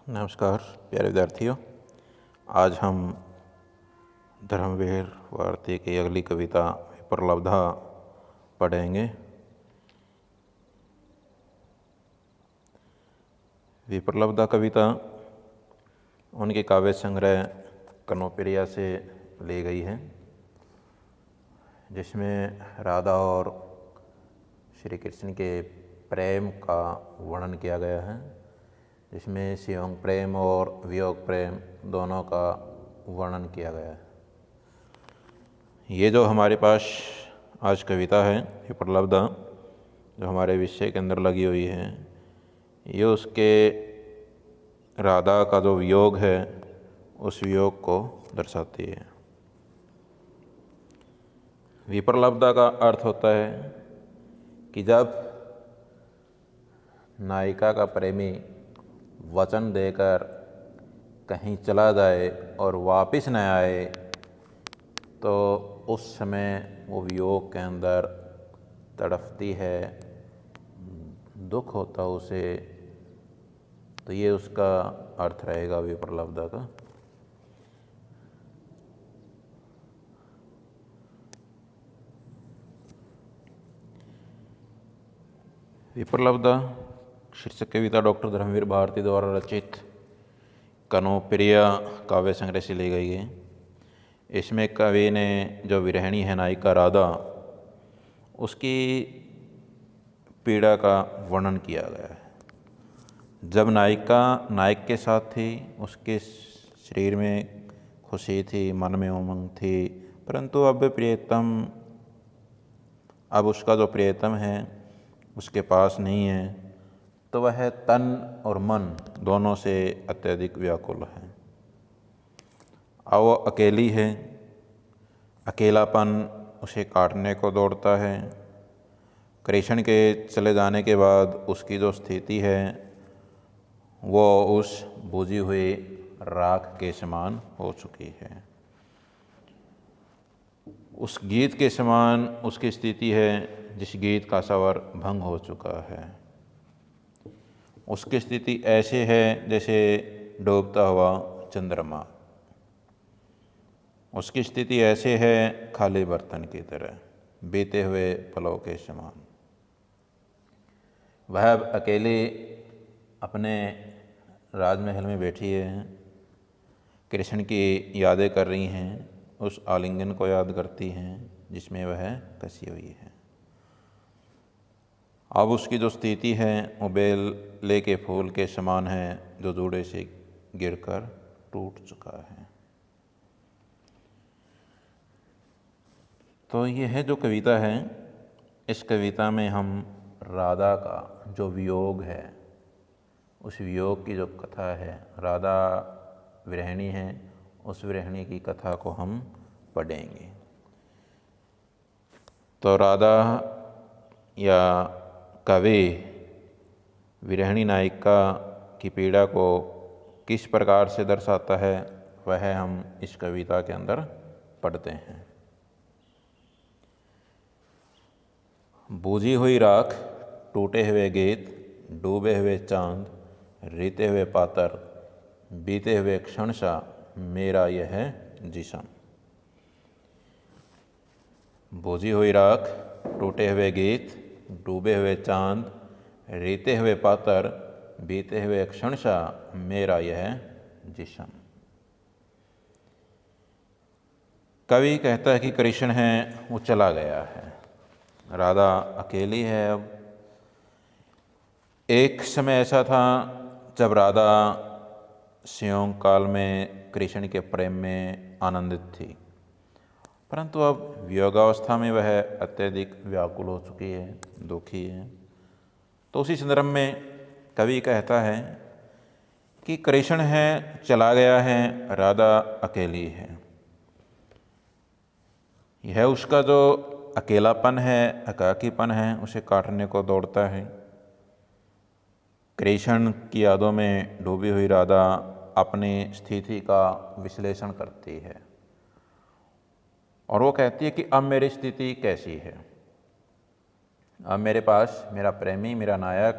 नमस्कार प्यारे विद्यार्थियों, आज हम धर्मवीर भारती की अगली कविता विप्रलब्धा पढ़ेंगे। विप्रलब्धा कविता उनके काव्य संग्रह कनोपिरिया से ली गई है, जिसमें राधा और श्री कृष्ण के प्रेम का वर्णन किया गया है, जिसमें शिवम प्रेम और वियोग प्रेम दोनों का वर्णन किया गया है। ये जो हमारे पास आज कविता है विप्रलब्धा, जो हमारे विषय के अंदर लगी हुई है, ये उसके राधा का जो वियोग है उस वियोग को दर्शाती है। विप्रलब्धा का अर्थ होता है कि जब नायिका का प्रेमी वचन देकर कहीं चला जाए और वापस न आए तो उस समय वो वियोग के अंदर तड़पती है, दुख होता उसे। तो ये उसका अर्थ रहेगा विप्रलब्धा का। विप्रलब्धा शीर्षक कविता डॉक्टर धर्मवीर भारती द्वारा रचित कनोपिरिया काव्य संग्रह से ली गई है। इसमें कवि ने जो विरहिणी है नायिका राधा, उसकी पीड़ा का वर्णन किया गया है। जब नायिका नायक के साथ थी, उसके शरीर में खुशी थी, मन में उमंग थी, परंतु अब उसका जो प्रियतम है उसके पास नहीं है, तो वह तन और मन दोनों से अत्यधिक व्याकुल है। अब वो अकेली है, अकेलापन उसे काटने को दौड़ता है। कृष्ण के चले जाने के बाद उसकी जो स्थिति है वो उस बुझी हुई राख के समान हो चुकी है। उस गीत के समान उसकी स्थिति है जिस गीत का स्वर भंग हो चुका है। उसकी स्थिति ऐसे है जैसे डूबता हुआ चंद्रमा। उसकी स्थिति ऐसे है खाली बर्तन की तरह, बीते हुए पलों के समान। वह अब अकेले अपने राजमहल में बैठी है, कृष्ण की यादें कर रही हैं, उस आलिंगन को याद करती हैं जिसमें वह कसी हुई है। अब उसकी जो स्थिति है वो बेले के फूल के समान है जो जूड़े से गिरकर टूट चुका है। तो यह है जो कविता है। इस कविता में हम राधा का जो वियोग है, उस वियोग की जो कथा है, राधा विरहिणी है, उस विरहिणी की कथा को हम पढ़ेंगे। तो राधा या कवि विरहिणी नायिका की पीड़ा को किस प्रकार से दर्शाता है, वह हम इस कविता के अंदर पढ़ते हैं। बूझी हुई राख, टूटे हुए गीत, डूबे हुए चांद, रीते हुए पातर, बीते हुए क्षण सा मेरा यह जिस्म। बूझी हुई राख, टूटे हुए गीत, डूबे हुए चांद, रीते हुए पातर, बीते हुए क्षण सा मेरा यह जिस्म। कवि कहता है कि कृष्ण है वो चला गया है, राधा अकेली है। अब एक समय ऐसा था जब राधा संयोग काल में कृष्ण के प्रेम में आनंदित थी, परंतु अब वियोगावस्था में वह अत्यधिक व्याकुल हो चुकी है, दुखी है। तो उसी संदर्भ में कवि कहता है कि कृष्ण है चला गया है, राधा अकेली है। यह उसका जो अकेलापन है, एकाकीपन है, उसे काटने को दौड़ता है। कृष्ण की यादों में डूबी हुई राधा अपनी स्थिति का विश्लेषण करती है और वो कहती है कि अब मेरी स्थिति कैसी है। अब मेरे पास मेरा प्रेमी, मेरा नायक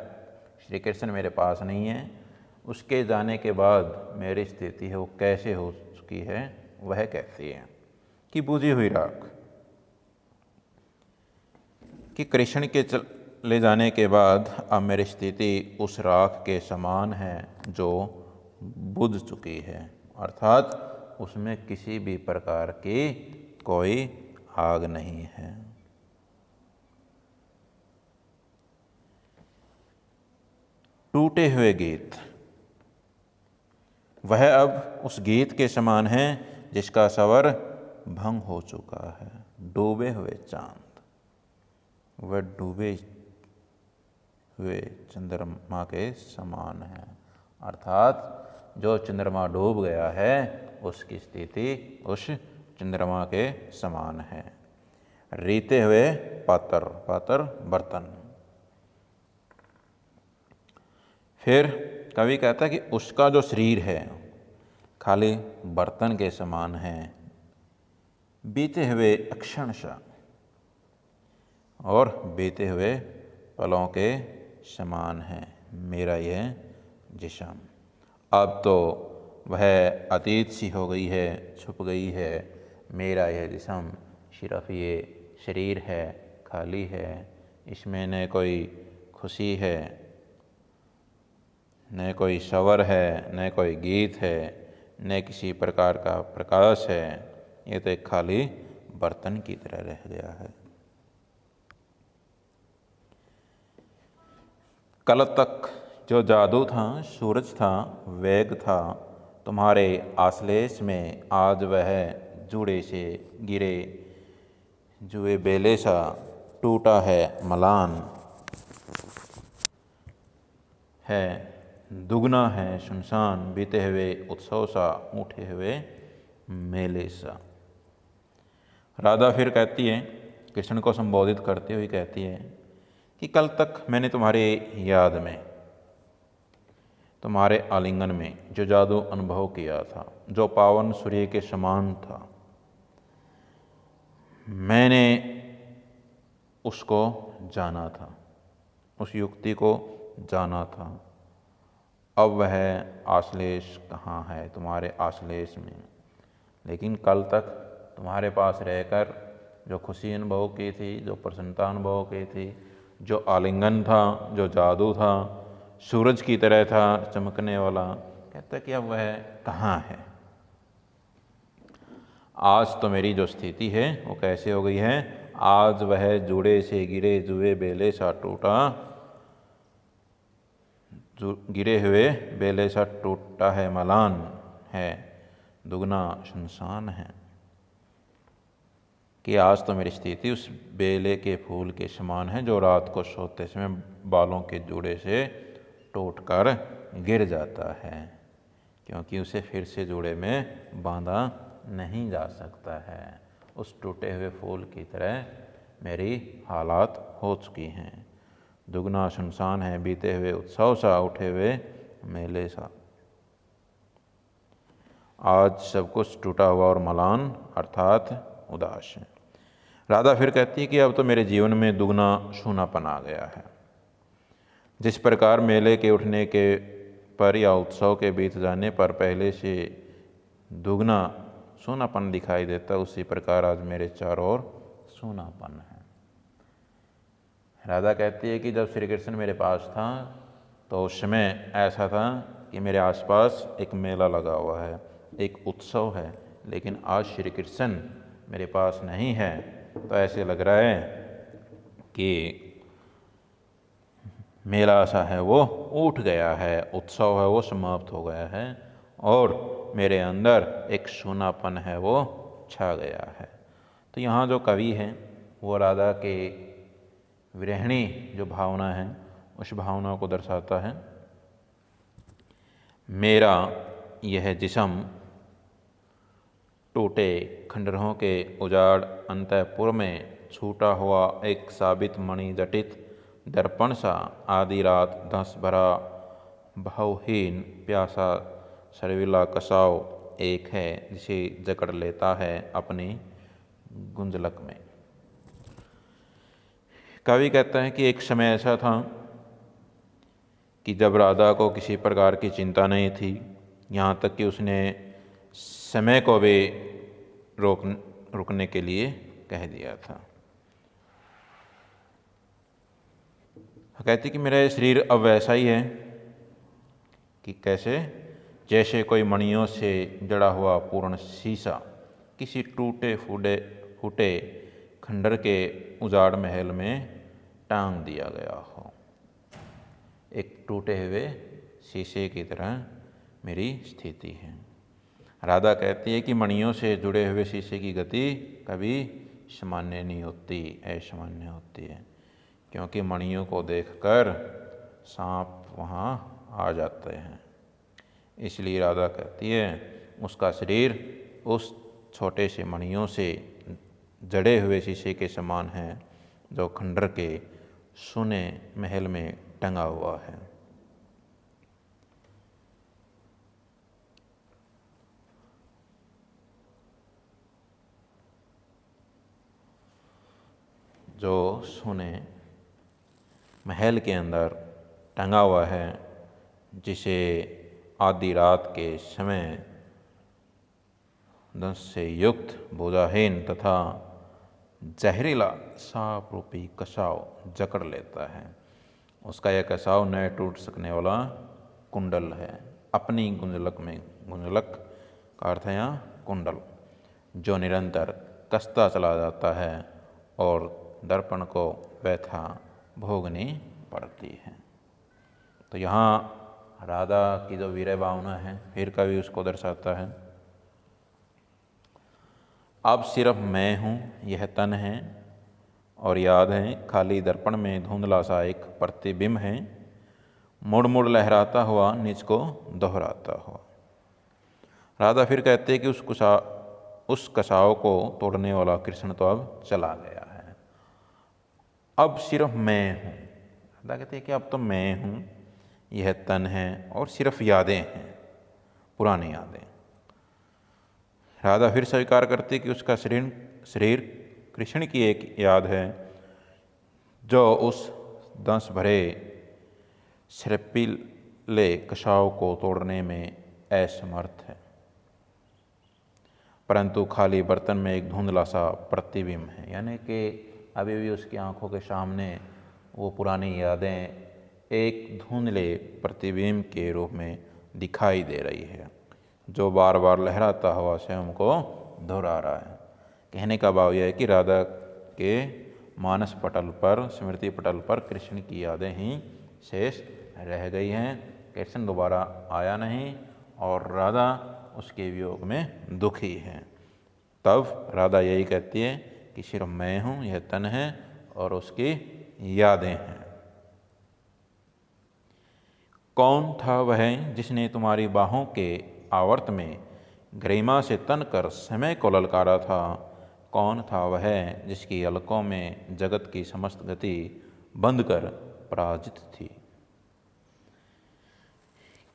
श्री कृष्ण मेरे पास नहीं है, उसके जाने के बाद मेरी स्थिति है वो कैसे हो चुकी है, वह कैसी है कि बुझी हुई राख, कि कृष्ण के चले जाने के बाद अब मेरी स्थिति उस राख के समान है जो बुझ चुकी है, अर्थात उसमें किसी भी प्रकार की कोई आग नहीं है। टूटे हुए गीत, वह अब उस गीत के समान है जिसका स्वर भंग हो चुका है। डूबे हुए चांद, वह डूबे हुए चंद्रमा के समान है, अर्थात जो चंद्रमा डूब गया है उसकी स्थिति उस चंद्रमा के समान है। रीते हुए पात्र, पात्र बर्तन। फिर कवि कहता है कि उसका जो शरीर है खाली बर्तन के समान है, बीते हुए अक्षण सा और बीते हुए पलों के समान है मेरा यह जिस्म। अब तो वह अतीत सी हो गई है, छुप गई है मेरा यह जिस्म, सिर्फ ये शरीर है, खाली है, इसमें न कोई खुशी है, न कोई स्वर है, न कोई गीत है, न किसी प्रकार का प्रकाश है, ये तो एक खाली बर्तन की तरह रह गया है। कल तक जो जादू था, सूरज था, वेग था तुम्हारे आश्लेष में, आज वह जुड़े से गिरे जुए बेले सा टूटा है मलान है, दुगना है सुनसान बीते हुए उत्सव सा, उठे हुए मेले सा। राधा फिर कहती है, कृष्ण को संबोधित करते हुए कहती है कि कल तक मैंने तुम्हारे याद में, तुम्हारे आलिंगन में जो जादू अनुभव किया था, जो पावन सूर्य के समान था, मैंने उसको जाना था, उस युक्ति को जाना था। अब वह आश्लेष कहाँ है, तुम्हारे आश्लेष में। लेकिन कल तक तुम्हारे पास रहकर जो खुशी अनुभव की थी, जो प्रसन्नता अनुभव की थी, जो आलिंगन था, जो जादू था, सूरज की तरह था चमकने वाला, कहता कि अब वह कहाँ है। आज तो मेरी जो स्थिति है वो कैसे हो गई है, आज वह जुड़े से गिरे जुए बेले सा टूटा, गिरे हुए बेले सा टूटा है मलान है, दुगना सुनसान है। कि आज तो मेरी स्थिति उस बेले के फूल के समान है जो रात को सोते समय बालों के जूड़े से टूटकर गिर जाता है, क्योंकि उसे फिर से जूड़े में बांधा नहीं जा सकता है। उस टूटे हुए फूल की तरह मेरी हालात हो चुकी हैं। दुगना सुनसान है बीते हुए उत्सव सा, उठे हुए मेले सा। आज सब कुछ टूटा हुआ और मलान अर्थात उदास है। राधा फिर कहती है कि अब तो मेरे जीवन में दुगना सूनापन आ गया है। जिस प्रकार मेले के उठने के पर या उत्सव के बीत जाने पर पहले से दुगना सूनापन दिखाई देता, उसी प्रकार आज मेरे चारों ओर सूनापन है। राधा कहती है कि जब श्री कृष्ण मेरे पास था तो उस समय ऐसा था कि मेरे आसपास एक मेला लगा हुआ है, एक उत्सव है, लेकिन आज श्री कृष्ण मेरे पास नहीं है तो ऐसे लग रहा है कि मेला सा है वो उठ गया है, उत्सव है वो समाप्त हो गया है और मेरे अंदर एक सूनापन है वो छा गया है। तो यहाँ जो कवि हैं वो राधा के विरहिणी जो भावना है उस भावना को दर्शाता है। मेरा यह जिस्म टूटे खंडहरों के उजाड़ अंतःपुर में छूटा हुआ एक साबित मणि जटित दर्पण सा, आधी रात धस भरा भावहीन प्यासा शर्विला कसाव एक है जिसे जकड़ लेता है अपनी गुंजलक में। कवि कहता है कि एक समय ऐसा था कि जब राधा को किसी प्रकार की चिंता नहीं थी, यहाँ तक कि उसने समय को भी रुकने के लिए कह दिया था। कहती कि मेरा शरीर अब वैसा ही है कि कैसे, जैसे कोई मणियों से जड़ा हुआ पूर्ण शीशा किसी टूटे फूटे खंडर के उजाड़ महल में टांग दिया गया हो। एक टूटे हुए शीशे की तरह मेरी स्थिति है। राधा कहती है कि मणियों से जुड़े हुए शीशे की गति कभी सामान्य नहीं होती, असामान्य होती है, क्योंकि मणियों को देखकर सांप वहाँ आ जाते हैं। इसलिए राधा कहती है उसका शरीर उस छोटे से मणियों से जड़े हुए शीशे के समान है जो खंडर के सुने महल में टंगा हुआ है। जो सुने महल के अंदर टंगा हुआ है, जिसे आधी रात के समय दंश से युक्त भुजाहीन तथा जहरीला सांप रूपी कसाव जकड़ लेता है। उसका यह कसाव न टूट सकने वाला कुंडल है, अपनी गुंजलक में, गुंजलक का अर्थ है यहाँ कुंडल, जो निरंतर कसता चला जाता है और दर्पण को व्यथा भोगनी पड़ती है। तो यहाँ राधा की जो वीर भावना है फिर कभी उसको दर्शाता है। अब सिर्फ मैं हूँ, यह तन है और याद है, खाली दर्पण में धुंधला सा एक प्रतिबिंब है, मुड़ मुड़ लहराता हुआ निज को दोहराता हुआ। राधा फिर कहते हैं कि उस कसाव को तोड़ने वाला कृष्ण तो अब चला गया है, अब सिर्फ मैं हूँ। राधा कहते हैं कि अब तो मैं हूँ, यह तन है और सिर्फ यादें हैं, पुरानी यादें। राधा फिर स्वीकार करती कि उसका शरीर कृष्ण की एक याद है जो उस दंश भरे श्रेपिले कसाव को तोड़ने में असमर्थ है, परंतु खाली बर्तन में एक धुंधला सा प्रतिबिंब है, यानी कि अभी भी उसकी आंखों के सामने वो पुरानी यादें एक धुंधले प्रतिबिंब के रूप में दिखाई दे रही है, जो बार बार लहराता हुआ स्वयं को दोहरा रहा है। कहने का भाव यह है कि राधा के मानस पटल पर, स्मृति पटल पर कृष्ण की यादें ही शेष रह गई हैं। कृष्ण दोबारा आया नहीं और राधा उसके वियोग में दुखी है। तब राधा यही कहती है कि सिर्फ मैं हूँ, यह तन है और उसकी यादें हैं। कौन था वह जिसने तुम्हारी बाहों के आवर्त में गरिमा से तन कर समय को ललकारा था? कौन था वह जिसकी अलकों में जगत की समस्त गति बंद कर पराजित थी?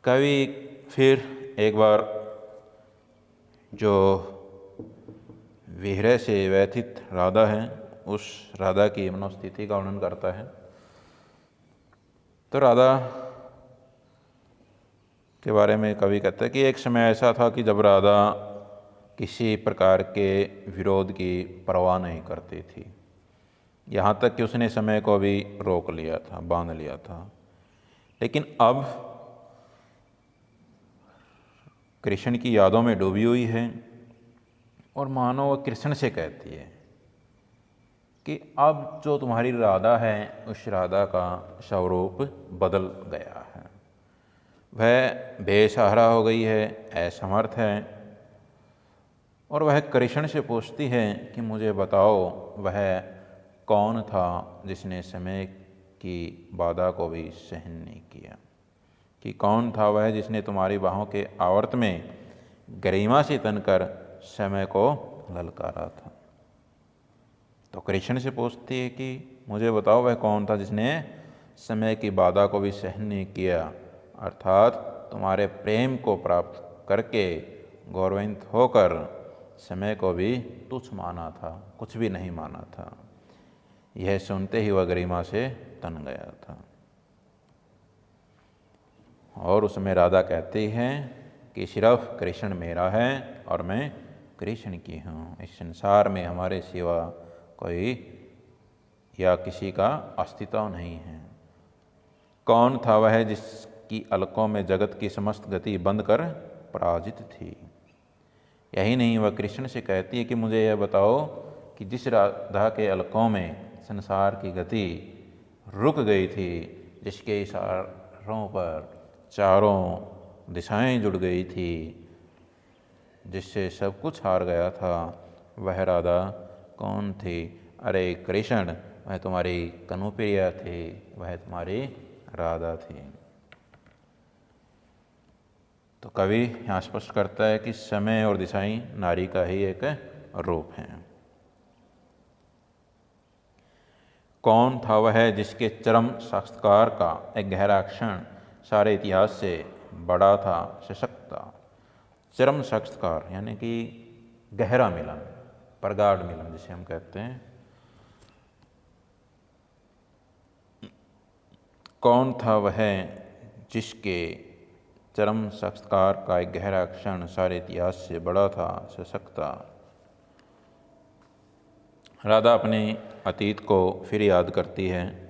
कवि फिर एक बार जो विरह से व्यथित राधा है, उस राधा की मनोस्थिति का वर्णन करता है। तो राधा के बारे में कवि कहता है कि एक समय ऐसा था कि जब राधा किसी प्रकार के विरोध की परवाह नहीं करती थी, यहाँ तक कि उसने समय को भी रोक लिया था, बांध लिया था। लेकिन अब कृष्ण की यादों में डूबी हुई है और मानो वह कृष्ण से कहती है कि अब जो तुम्हारी राधा है, उस राधा का स्वरूप बदल गया है, वह बेसहारा हो गई है, असमर्थ है। और वह कृष्ण से पूछती है कि मुझे बताओ वह कौन था जिसने समय की बाधा को भी सहन नहीं किया, कि कौन था वह जिसने तुम्हारी बाहों के आवर्त में गरिमा से तनकर समय को ललकारा था। तो कृष्ण से पूछती है कि मुझे बताओ वह कौन था जिसने समय की बाधा को भी सहन नहीं किया, अर्थात तुम्हारे प्रेम को प्राप्त करके गौरवान्वित होकर समय को भी तुच्छ माना था, कुछ भी नहीं माना था। यह सुनते ही वह गरिमा से तन गया था। और उसमें राधा कहती है कि सिर्फ कृष्ण मेरा है और मैं कृष्ण की हूँ, इस संसार में हमारे सिवा कोई या किसी का अस्तित्व नहीं है। कौन था वह जिसकी अलकों में जगत की समस्त गति बंद कर पराजित थी। यही नहीं, वह कृष्ण से कहती है कि मुझे यह बताओ कि जिस राधा के अलकों में संसार की गति रुक गई थी, जिसके इशारों पर चारों दिशाएं जुड़ गई थी, जिससे सब कुछ हार गया था, वह राधा कौन थी? अरे कृष्ण, वह तुम्हारी कनुप्रिया थी, वह तुम्हारी राधा थी। तो कवि यहाँ स्पष्ट करता है कि समय और दिशाएं नारी का ही एक रूप है। कौन था वह जिसके चरम साक्षात्कार का एक गहरा क्षण सारे इतिहास से बड़ा था, सशक्त था। चरम साक्षात्कार यानी कि गहरा मिलन, प्रगाढ़ मिलन जिसे हम कहते हैं। कौन था वह जिसके चरम साक्षात्कार का एक गहरा क्षण सारे इतिहास से बड़ा था, सशक्त था। राधा अपने अतीत को फिर याद करती है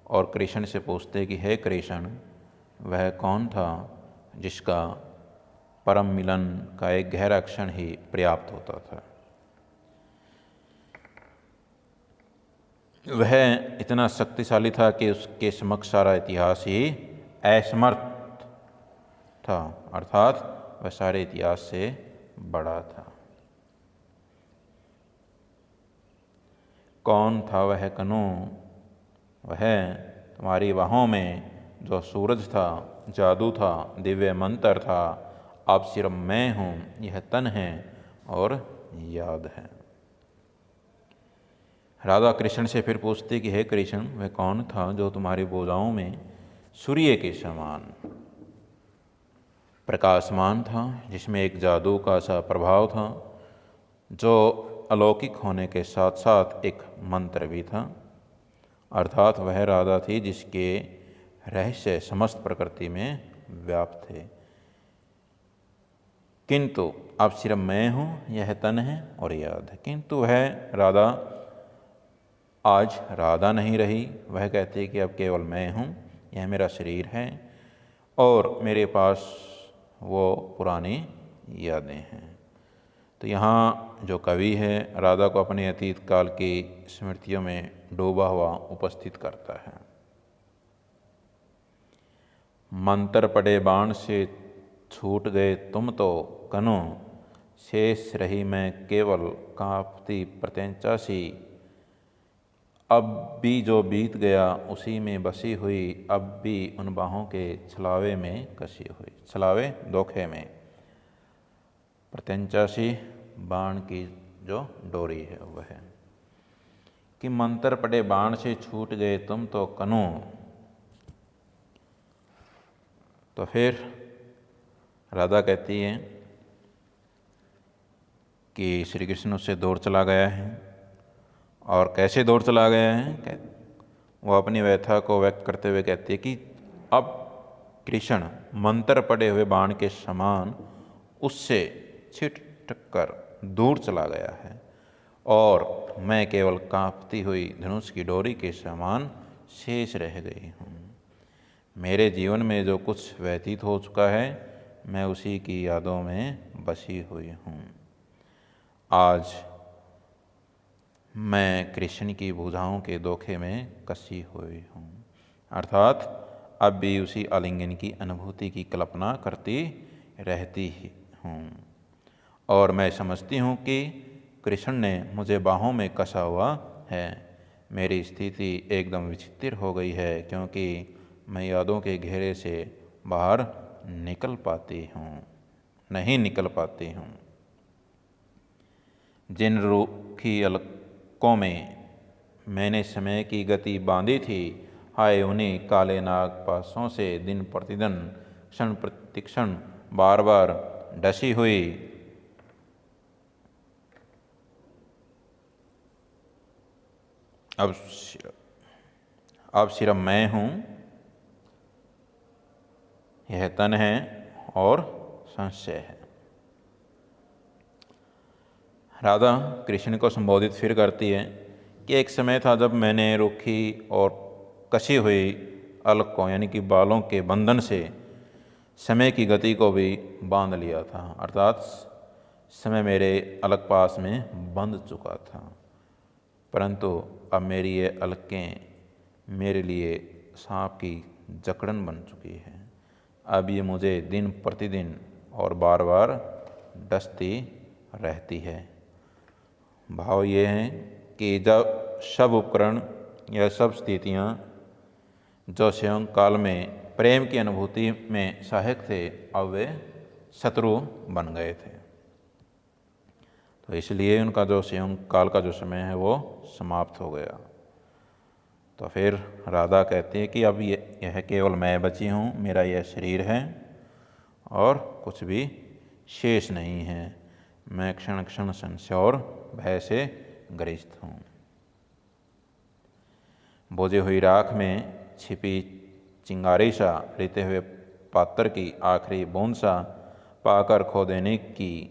और कृष्ण से पूछते कि हे कृष्ण, वह कौन था जिसका परम मिलन का एक गहरा क्षण ही पर्याप्त होता था। वह इतना शक्तिशाली था कि उसके समक्ष सारा इतिहास ही असमर्थ था, अर्थात वह सारे इतिहास से बड़ा था। कौन था वह कनु, वह तुम्हारी बाहों में जो सूरज था, जादू था, दिव्य मंत्र था, अब सिर्फ मैं हूँ, यह तन है और याद है। राधा कृष्ण से फिर पूछती कि हे कृष्ण, वह कौन था जो तुम्हारी भुजाओं में सूर्य के समान प्रकाशमान था, जिसमें एक जादू का सा प्रभाव था, जो अलौकिक होने के साथ साथ एक मंत्र भी था। अर्थात वह राधा थी जिसके रहस्य समस्त प्रकृति में व्याप्त थे। किंतु अब सिर्फ मैं हूँ, यह तन है और याद है। किंतु वह राधा आज राधा नहीं रही। वह कहती है कि अब केवल मैं हूँ, यह मेरा शरीर है और मेरे पास वो पुरानी यादें हैं। तो यहाँ जो कवि है राधा को अपने अतीत काल की स्मृतियों में डूबा हुआ उपस्थित करता है। मंत्र पड़े बाण से छूट गए तुम तो कनो, शेष रही मैं केवल कांपती प्रत्यंचा सी। अब भी जो बीत गया उसी में बसी हुई, अब भी उन बाहों के छलावे में कसी हुई। छलावे धोखे में, प्रत्यंचासी बाण की जो डोरी है वह है कि मंत्र पड़े बाण से छूट गए तुम तो कनो। तो फिर राधा कहती है कि श्री कृष्ण उससे दूर चला गया है। और कैसे दूर चला गया है, वो अपनी व्यथा को व्यक्त करते हुए कहती है कि अब कृष्ण मंत्र पड़े हुए बाण के समान उससे छिटक कर दूर चला गया है और मैं केवल कांपती हुई धनुष की डोरी के समान शेष रह गई हूँ। मेरे जीवन में जो कुछ व्यतीत हो चुका है, मैं उसी की यादों में बसी हुई हूँ। आज मैं कृष्ण की भुजाओं के धोखे में कसी हुई हूँ, अर्थात अब भी उसी आलिंगन की अनुभूति की कल्पना करती रहती हूँ और मैं समझती हूँ कि कृष्ण ने मुझे बाहों में कसा हुआ है। मेरी स्थिति एकदम विचित्र हो गई है क्योंकि मैं यादों के घेरे से बाहर नहीं निकल पाती हूँ। जिन रूखी अलकों में मैंने समय की गति बांधी थी, हाय उन्हीं काले नाग पासों से दिन प्रतिदिन क्षण प्रतिक्षण बार बार डसी हुई अब सिर्फ मैं हूँ, यह तन है और संशय है। राधा कृष्ण को संबोधित फिर करती है कि एक समय था जब मैंने रूखी और कसी हुई अलक को यानी कि बालों के बंधन से समय की गति को भी बांध लिया था, अर्थात समय मेरे अलक पास में बंध चुका था, परंतु अब मेरी ये अलकें मेरे लिए सांप की जकड़न बन चुकी है। अब ये मुझे दिन प्रतिदिन और बार बार डसती रहती है। भाव ये है कि जब सब उपकरण या सब स्थितियाँ जो स्वयं काल में प्रेम की अनुभूति में सहायक थे, अब वे शत्रु बन गए थे। तो इसलिए उनका जो स्वयं काल का जो समय है वो समाप्त हो गया। तो फिर राधा कहती है कि अब यह केवल मैं बची हूँ, मेरा यह शरीर है और कुछ भी शेष नहीं है। मैं क्षण क्षण संशय और भय से ग्रस्त हूँ। बोझी हुई राख में छिपी चिंगारी सा, रीते हुए पात्र की आखिरी बूंद सा, पाकर खो देने की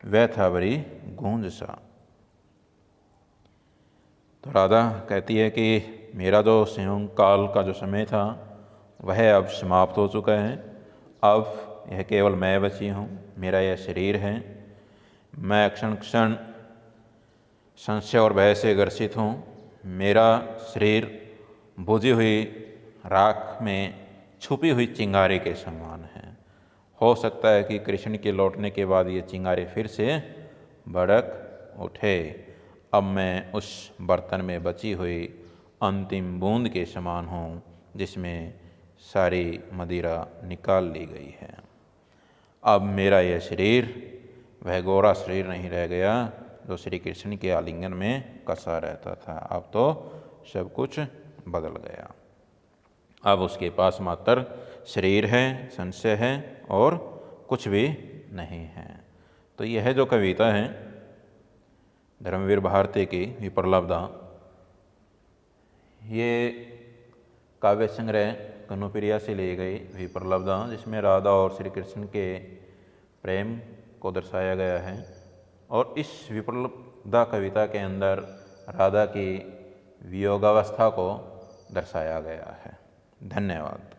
व्यथा भरी गूंज सा। तो राधा कहती है कि मेरा जो स्वयं काल का जो समय था वह अब समाप्त हो चुका है। अब यह केवल मैं बची हूँ, मेरा यह शरीर है। मैं क्षण क्षण संशय और भय से ग्रसित हूँ। मेरा शरीर बुझी हुई राख में छुपी हुई चिंगारी के समान है। हो सकता है कि कृष्ण के लौटने के बाद ये चिंगारी फिर से भड़क उठे। अब मैं उस बर्तन में बची हुई अंतिम बूंद के समान हूँ जिसमें सारी मदिरा निकाल ली गई है। अब मेरा यह शरीर वह गोरा शरीर नहीं रह गया जो श्री कृष्ण के आलिंगन में कसा रहता था। अब तो सब कुछ बदल गया। अब उसके पास मात्र शरीर है, संशय है और कुछ भी नहीं है। तो यह जो कविता है धर्मवीर भारती की विप्रलब्धा, ये काव्य संग्रह कनुप्रिया से ली गई विप्रलब्धा, जिसमें राधा और श्री कृष्ण के प्रेम को दर्शाया गया है। और इस विप्रलब्धा कविता के अंदर राधा की वियोगावस्था को दर्शाया गया है। धन्यवाद।